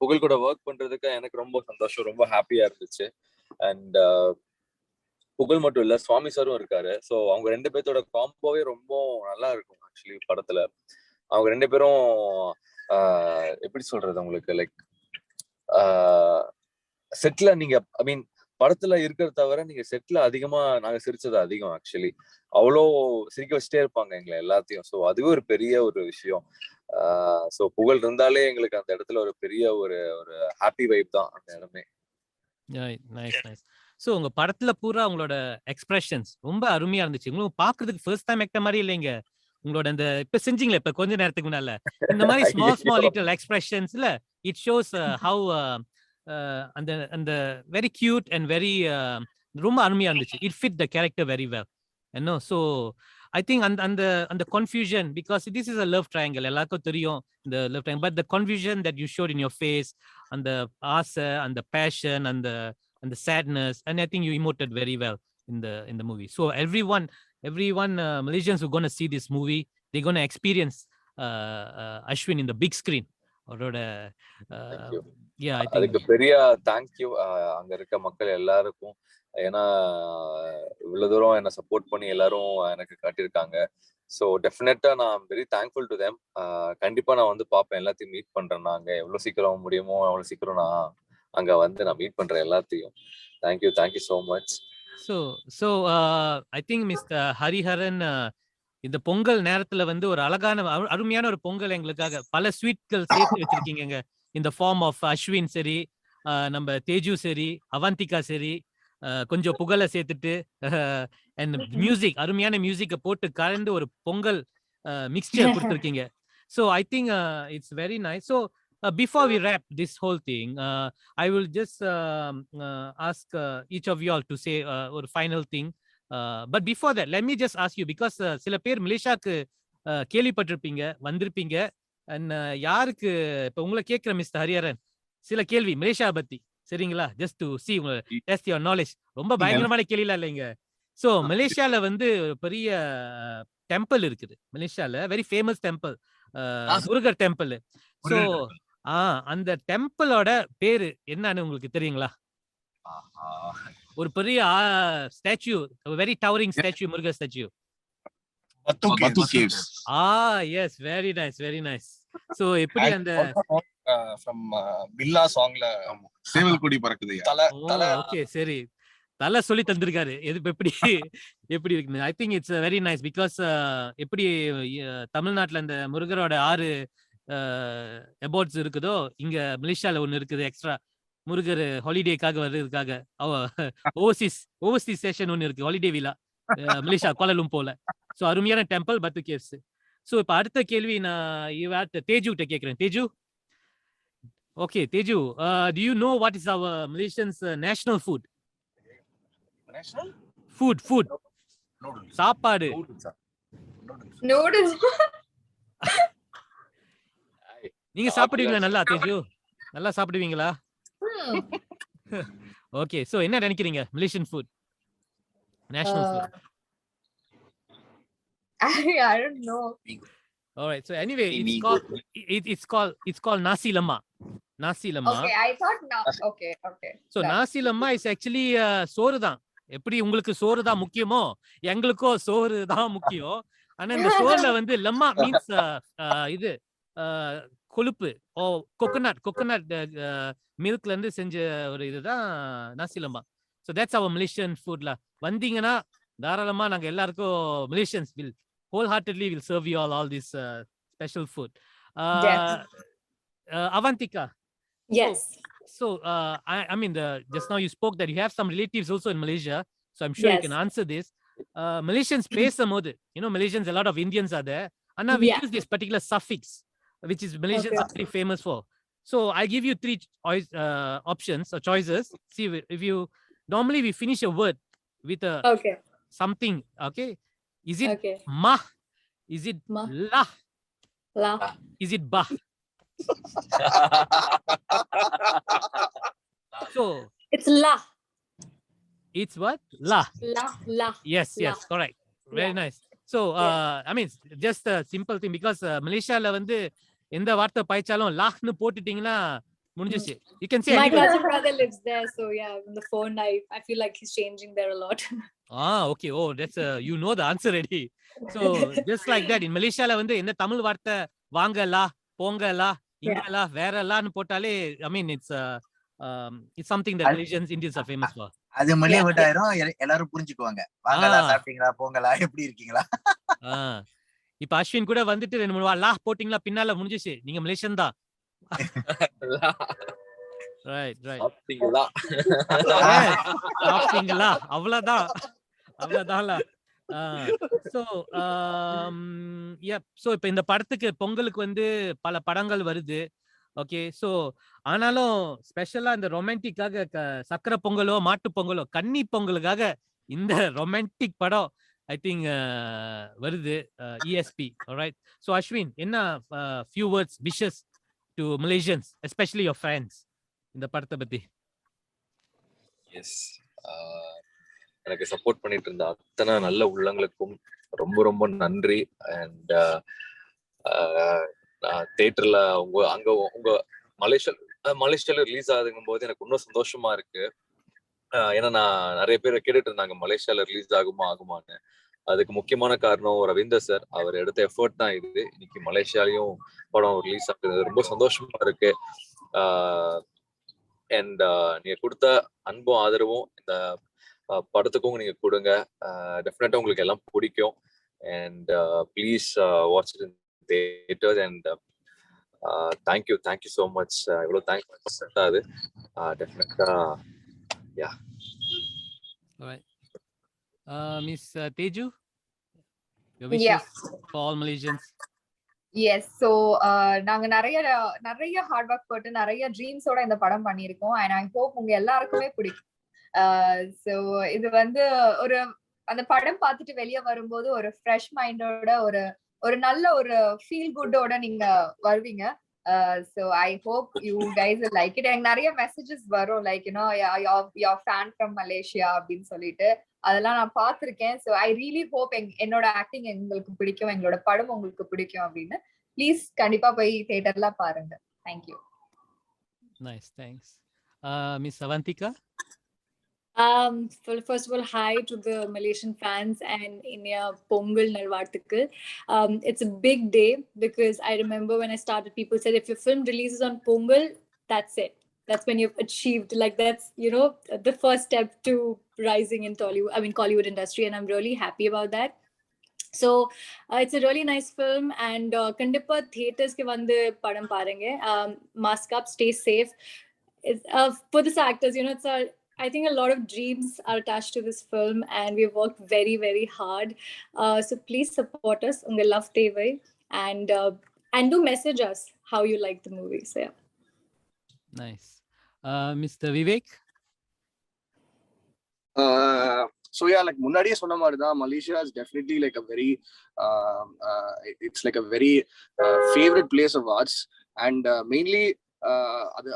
புகழ் கூட ஒர்க் பண்றதுக்கு எனக்கு ரொம்ப சந்தோஷம், ரொம்ப ஹாப்பியா இருந்துச்சு. அண்ட் புகழ் மட்டும் இல்ல, சுவாமி சாரும் இருக்காரு. ஸோ அவங்க 2 பேர்த்தோட காம்போவே ரொம்ப நல்லா இருக்கும் ஆக்சுவலி படத்துல. அவங்க 2 பேரும் எப்படி சொல்றது உங்களுக்கு, லைக் செட்ல நீங்க ஐ மீன் படத்துல இருக்கிறத தவிர நீங்க செட்ல அதிகமா நாங்க சிரிச்சது அதிகம் ஆக்சுவலி. அவ்வளோ சிரிக்க வச்சுட்டே இருப்பாங்க எங்களை எல்லாத்தையும். ஸோ அதுவே ஒரு பெரிய ஒரு விஷயம். ஸோ புகழ் இருந்தாலே எங்களுக்கு அந்த இடத்துல ஒரு பெரிய ஒரு ஹாப்பி வைப் தான் அந்த இடமே. நைஸ். ஸோ உங்க படத்துல பூரா உங்களோட எக்ஸ்பிரஷன்ஸ் ரொம்ப அருமையா இருந்துச்சு. உங்களுக்கு பாக்குறதுக்கு ஃபர்ஸ்ட் டைம் ஆக்டர் மாதிரி இல்லைங்க. உங்களோட அந்த இப்ப செஞ்சீங்களே இப்ப கொஞ்ச நேரத்துக்கு முன்னால இந்த மாதிரி ஸ்மால் லிட்டில் எக்ஸ்பிரஷன்ஸ்ல இட் ஷோஸ் ஹவ் அந்த அந்த வெரி கியூட் அண்ட் வெரி ரொம்ப அருமையா இருந்துச்சு. It fit the character very well. என்ன ஸோ ஐ திங்க் அந்த confusion, because this is a love triangle, எல்லாருக்கும் தெரியும் இந்த love triangle. But the confusion that you showed in your face, அந்த ஆசை, அந்த passion, and the sadness, and I think you emoted very well in the movie. So everyone Malaysians who are going to see this movie, they're going to experience Ashwin in the big screen. Yeah, I think அதுக்கு பெரிய thank you அங்க இருக்க மக்கள் எல்லாருக்கும். ஏன்னா இவ்வளவு தூரம் என்ன சப்போர்ட் பண்ணி எல்லாரும் எனக்கு காட்டியிருக்காங்க. ஸோ டெஃபினட்டா நான் வெரி தேங்க்ஃபுல் டு தேம். கண்டிப்பா நான் வந்து பார்ப்பேன், எல்லாத்தையும் மீட் பண்றேன். நாங்க எவ்வளவு சீக்கிரம் முடியுமோ அவ்வளவு சீக்கிரம் நான் அங்க வந்து நான் மீட் பண்றேன் எல்லாத்தையும். Thank you so much. So I think Mr. Hariharan இந்த பொங்கல் நேரத்துல வந்து ஒரு அழகான அருமையான ஒரு பொங்கல் எங்களுக்காக பல ஸ்வீட்கள் சேர்த்து வச்சிருக்கீங்க இந்த ஃபார்ம் ஆஃப் அஸ்வின் சரி, நம்ம தேஜு சரி, அவந்திகா சரி, கொஞ்சம் புகழை சேர்த்துட்டு அண்ட் மியூசிக், அருமையான மியூசிக்கை போட்டு கலந்து ஒரு பொங்கல் மிக்ஸ்சர் கொடுத்துருக்கீங்க. So I think it's very nice. So before we wrap this whole thing, I will just ask each of you all to say a final thing. But before that, let me just ask you, because சில பேர் மலேசியாக்கு கேள்விப்பட்டிருப்பீங்க, வந்திருப்பீங்க. And யாருக்கு இப்ப உங்களை கேட்கிற mister Hariharan சில கேள்வி மலேசியா பத்தி, சரிங்களா? Just to see test your knowledge. ரொம்ப பயங்கரமான கேள்விலாம் இல்லைங்க. ஸோ மலேசியால வந்து ஒரு பெரிய டெம்பிள் இருக்குது மலேசியால, very famous temple, Murugar temple. So அந்த டெம்பிளோட பேரு என்னன்னு உங்களுக்கு தெரியுங்களா? ஒரு பெரிய statue, very towering statue, Murugar statue. Batu caves. Yes, very nice. So எப்படி அந்த ஃப்ரம் பில்லா சாங்ல சேவல்கொடி பறக்குது. ஓகே, சரி, தலை சொல்லி தந்திருக்காரு எப்படி இருக்கு. I think it's very nice, because எப்படி தமிழ்நாட்டுல இந்த முருகரோட 6 அபார்ட்ஸ் இருக்குதோ, இங்க மலேசியால ஒண்ணு இருக்குது எக்ஸ்ட்ரா. முருகர் ஹாலிடேக்காக வர்றதுக்காக ஓவர்சீஸ் ஸ்டேஷன் ஒண்ணு இருக்கு, ஹாலிடே வில்லா, மலேசியா கோலாலம்பூர்ல. சோ அருமையான டெம்பிள், பத்து கேவ்ஸ். ஸோ இப்போ அடுத்த கேள்வி நான் தேஜு கிட்ட கேட்குறேன். Teju, okay, Teju, do you know what is our Malaysians national food? National? Food. சாப்பாடு. நூடுல்ஸ். நீங்க சாப்பிடுவீங்களா நல்லா தேஜு? நல்லா சாப்பிடுவீங்களா? ஓகே, சோ என்ன நினைக்கிறீங்க Malaysian food national food? I don't know. Alright, so anyway, it's called nasi lemak. Nasi lemak. Okay, I thought now. Okay. So nasi lemak is actually சோறு தான். எப்படி உங்களுக்கு சோறு தான் முக்கியமோ எங்களுக்கும் சோறு தான் முக்கியம். ஆனா இந்த சோறுல வந்து லெமா மீன்ஸ் இது கொழுப்பு ஓ கோகனட் மில்க்ல இருந்து செஞ்ச ஒரு இதுதான் nasi lemak. So that's our Malaysian ஃபுட்ல. வந்தீங்கன்னா தாராளமா நாங்க எல்லாருக்கும் Malaysians will wholeheartedly will serve you all this special food. Avantika. Yes. So I mean just now you spoke that you have some relatives also in Malaysia, so I'm sure you can answer this. Malaysians பேசும்போது, you know, Malaysians, a lot of Indians are there, and we use this particular suffix which is Malaysians are very famous for. So I give you three options or choices. See if you normally we finish a word with a something, okay? Is it ma? Is it la? Is it ba? So it's la. It's what? La. Yes, correct. Very nice. So I mean just a simple thing, because Malaysia la வந்து எந்த வார்த்தை பாய்ச்சாலும் லாஹ்னு போட்டுட்டீங்கன்னா முடிஞ்சிச்சு. You can say my cousin brother lives there, so yeah, on the phone I feel like he's changing there a lot. Okay. Oh, that's you know the answer already. So just like that in Malaysia la வந்து எந்த தமிழ் வார்த்தை வாங்கலா போங்கலா இங்கலா வேறலான்னு போட்டாலே I mean it's something that Malaysians, Indians are famous for. அது மலே விட்டாயிரும் எல்லாரும் புரிஞ்சுக்குவாங்க. வாங்கலா சாப்பிட்டீங்களா போங்கலா எப்படி இருக்கீங்களா. இப்ப அஸ்வின் கூட வந்துட்டு 2-3 லா போட்டிங்களா பின்னால முடிஞ்சிச்சு, நீங்க மலேசியன் தான். ரைட் சாப்பிட்டீங்களா சாப்பிட்டீங்களா அவ்வளவுதான். ஸோ இப்போ இந்த படத்துக்கு பொங்கலுக்கு வந்து பல படங்கள் வருது. ஓகே, ஸோ ஆனாலும் ஸ்பெஷலா இந்த ரொமான்டிக்காக சக்கரை பொங்கலோ மாட்டு பொங்கலோ கன்னி பொங்கலுக்காக இந்த ரொமான்டிக் படம் ஐ திங்க் வருது ESP. alright, so Ashwin, என்ன few words wishes to Malaysians, especially your fans, இந்த படத்தை பத்தி? எஸ், எனக்கு சப்போர்ட் பண்ணிட்டு இருந்த அத்தனை நல்ல உள்ளங்களுக்கும் ரொம்ப ரொம்ப நன்றி. அண்ட் தியேட்டர்ல உங்க மலேசியால ரிலீஸ் ஆகுதுங்கும் போது எனக்கு இன்னும் சந்தோஷமா இருக்கு. ஏன்னா நான் நிறைய பேர் கேட்டுட்டு இருந்தாங்க மலேசியால ரிலீஸ் ஆகுமான்னு. அதுக்கு முக்கியமான காரணம் ரவீந்தர் சார், அவர் எடுத்த எஃபர்ட் தான் இது. இன்னைக்கு மலேசியாலையும் படம் ரிலீஸ் ஆகுது, ரொம்ப சந்தோஷமா இருக்கு. அண்ட் நீங்க கொடுத்த அன்பும் ஆதரவும் இந்த படத்துக்கும் நீங்க கொடுங்க. டெஃபினட்டா உங்களுக்கு எல்லாம் பிடிக்கும். And please watch it in theatres. And thank you so much. இவ்வளவு தேங்க்ஸ் அது டெஃபினட்டா. யா, Miss Teju, your wishes for all Malaysians. Yes, so நாங்க நிறைய ஹார்ட் ஒர்க் போட்டு நிறைய ட்ரீம்ஸோட இந்த படம் பண்ணியிருக்கோம். அண்ட் ஐ ஹோப் உங்க எல்லாருக்குமே பிடிக்கும். ஸோ இது வந்து ஒரு அந்த படம் பார்த்துட்டு வெளியே வரும்போது ஒரு ஃப்ரெஷ் மைண்டோட ஒரு நல்ல ஒரு ஃபீல் குட்டோட நீங்க வருவீங்க. So I hope you guys will like it. எனக்கு நிறைய மெசேஜஸ் வரும், like you know your fan from Malaysia அப்படின்னு சொல்லிட்டு. அதெல்லாம் நான் பார்த்திருக்கேன். ஸோ ஐ ரியலி ஹோப் என்னோட ஆக்டிங் எங்களுக்கு பிடிக்கும், எங்களோட படம் உங்களுக்கு பிடிக்கும் அப்படின்னு. ப்ளீஸ் கண்டிப்பா போய் தியேட்டர்ல பாருங்க. Thank you. Nice, thanks. Miss Avantika. First of all, hi to the Malaysian fans and India Pongal Nalvarthukku. It's a big day because I remember when I started, people said if your film releases on Pongal, that's it. That's when you've achieved, like that's, you know, the first step to rising in Kollywood industry, and I'm really happy about that. So it's a really nice film, and kandipa theaters ke vandu padam parenge. Mask up, stay safe. For the actors, you know, it's a I think a lot of dreams are attached to this film, and we've worked very, very hard. So please support us. Unga love Tevai, and do message us how you like the movie. So yeah. Nice. Mr. Vivek? So yeah, like முன்னாடியே சொன்ன மாதிரி தான், Malaysia is definitely like a very it's like a very favorite place of ours, and mainly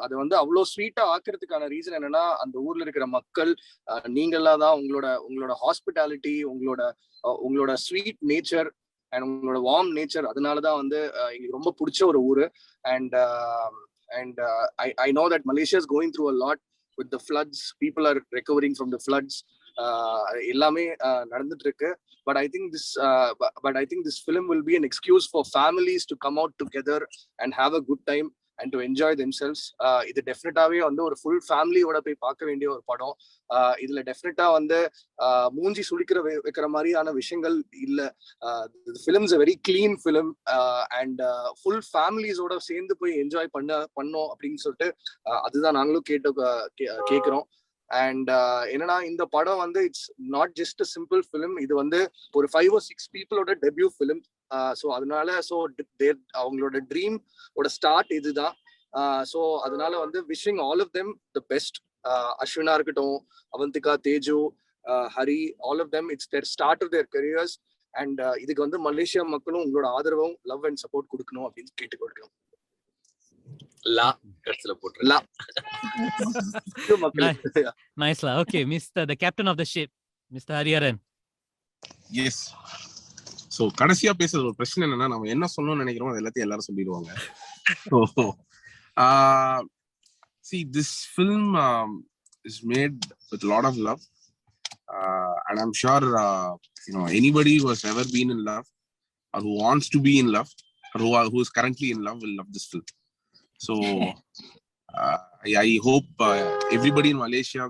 அது வந்து அவ்வளோ ஸ்வீட்டா ஆக்குறதுக்கான reason என்னன்னா, அந்த ஊர்ல இருக்கிற மக்கள், நீங்களாம் தான் உங்களோட ஹாஸ்பிட்டாலிட்டி, உங்களோட ஸ்வீட் நேச்சர் அண்ட் உங்களோட வார்ம் நேச்சர், அதனாலதான் வந்து எங்களுக்கு ரொம்ப பிடிச்ச ஒரு ஊரு. And I know that Malaysia is going through a lot with the floods. People are recovering from the floods. எல்லாமே நடந்துட்டு இருக்கு. But I think this film will be an excuse for families to come out together and have a good time and to enjoy themselves. இது டெஃபினட்டாவே வந்து ஒரு full ஃபேமிலியோட போய் பார்க்க வேண்டிய ஒரு படம். இதுல டெஃபினட்டா வந்து மூஞ்சி சுளிக்கிற வைக்கிற மாதிரியான விஷயங்கள் இல்ல. Films a very clean film, and full ஃபேமிலிஸோட சேர்ந்து போய் என்ஜாய் பண்ணோம் அப்படின்னு சொல்லிட்டு அதுதான் நாங்களும் கேட்கிறோம். அண்ட் என்னன்னா, இந்த படம் வந்து it's not just a simple film. இது வந்து ஒரு 5 or 6 பீப்புளோட டெபியூ ஃபிலிம். ஸோ அதனால அவங்களோட ட்ரீம் ஓட ஸ்டார்ட் இதுதான். ஸோ அதனால வந்து wishing all of them the best. Ashwina இருக்கட்டும், Avantika, Teju, Hari, all of them, it's their start of their careers. And இதுக்கு வந்து மலேசியா மக்களும் உங்களோட ஆதரவும் லவ் அண்ட் சப்போர்ட் கொடுக்கணும் அப்படின்னு கேட்டுக்கொள்கிறோம். Nice. Okay, the captain of the ship, Mr. Hariharan. Yes. So கடைசியா பேசுற ஒரு பிரச்சனை என்னன்னா, நம்ம என்ன சொல்லணும்னு நினைக்கிறோம் அது எல்லாத்தையும் எல்லாரும் சொல்லிடுவாங்க. So see, this film is made with a lot of love, and I'm sure anybody who has ever been in love or who wants to be in love or who is currently in love will love this film. So I hope everybody in Malaysia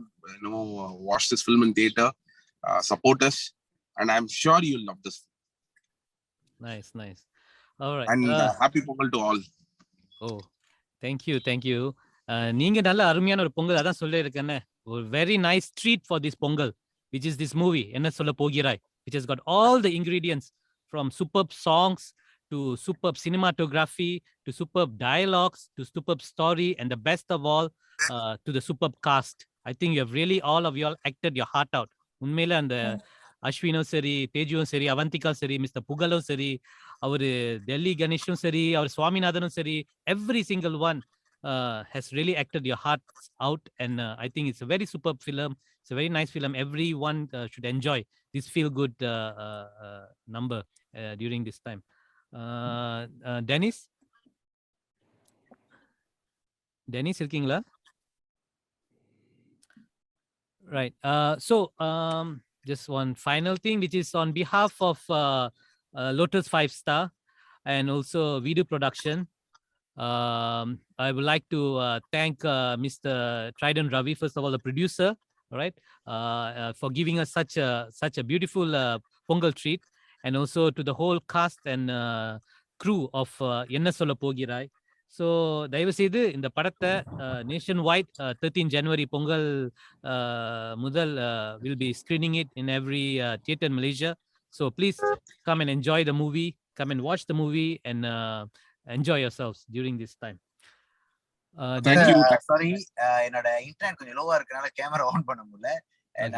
watch this film in theater, support us, and I'm sure you'll love this film. Nice. All right. And happy Pongal to all. Oh, thank you. நீங்க நல்ல அருமையான ஒரு பொங்கல் அதான் சொல்லிருக்கேன்னு. ஒரு very nice treat for this Pongal, which is this movie என்ன சொல்ல போகிறாய், which has got all the ingredients from superb songs to superb cinematography to superb dialogues to superb story, and the best of all, to the superb cast. I think you have really, all of you all acted your heart out. உண்மையில அந்த அஸ்வினும் சரி, தேஜுவும் சரி, அவந்திகா சரி, mister புகலும் சரி, அவரு டெல்லி கணேஷும் சரி, அவர் சுவாமிநாதனும் சரி, every single one has really acted your hearts out, and I think it's a very superb film. It's a very nice film. Everyone should enjoy this feel good number during this time. Dennis இருக்கீங்களா? Right. So just one final thing, which is on behalf of Lotus 5 Star and also Video Production. I would like to thank Mr. Trident Ravi, first of all, the producer, all right, for giving us such a beautiful Pongal treat, and also to the whole cast and crew of Enna Solla Pogirai. So தயவு செய்து இந்த படத்தை nation wide 13 January Pongal முதல் will be screening it in every theater in Malaysia. So please come and enjoy the movie, come and watch the movie, and enjoy yourselves during this time. Thank you. Sorry, என்னோட internet கொஞ்சம் லோவா இருக்கனால camera on பண்ண முடியல. And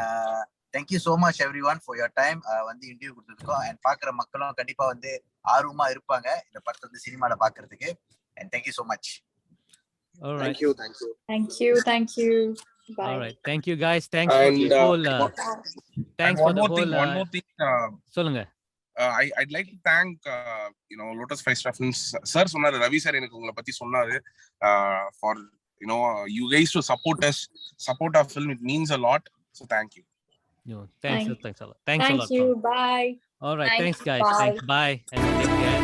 thank you so much everyone for your time. வந்து interview கொடுத்ததுக்கும், and பாக்குற மக்களும் கண்டிப்பா வந்து ஆர்வமா இருப்பாங்க இந்த படத்தை வந்து சினிமால பாக்குறதுக்கு. And thank you so much. All right. Thank you. Bye. All right. Thank you guys. Thanks for the whole thanks for the whole one more thing. சொல்லுங்க. I'd like to thank Lotus 5 Star Films sir. சொன்னாரு Ravi sir எனக்கு உங்களை பத்தி சொன்னாரு. For you guys to support our film, it means a lot. So thank you. No, thanks a lot. Thanks a lot. Thank you. Bye. All right. Thanks guys. Bye. Thanks. Bye. And take care.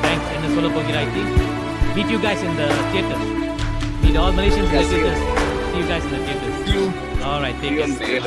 Thanks. Enna Solla Pogirai team. Meet you guys in the theaters. Meet all Malaysians in the theaters. See you guys in the theaters. See you. All right. Take care. See you.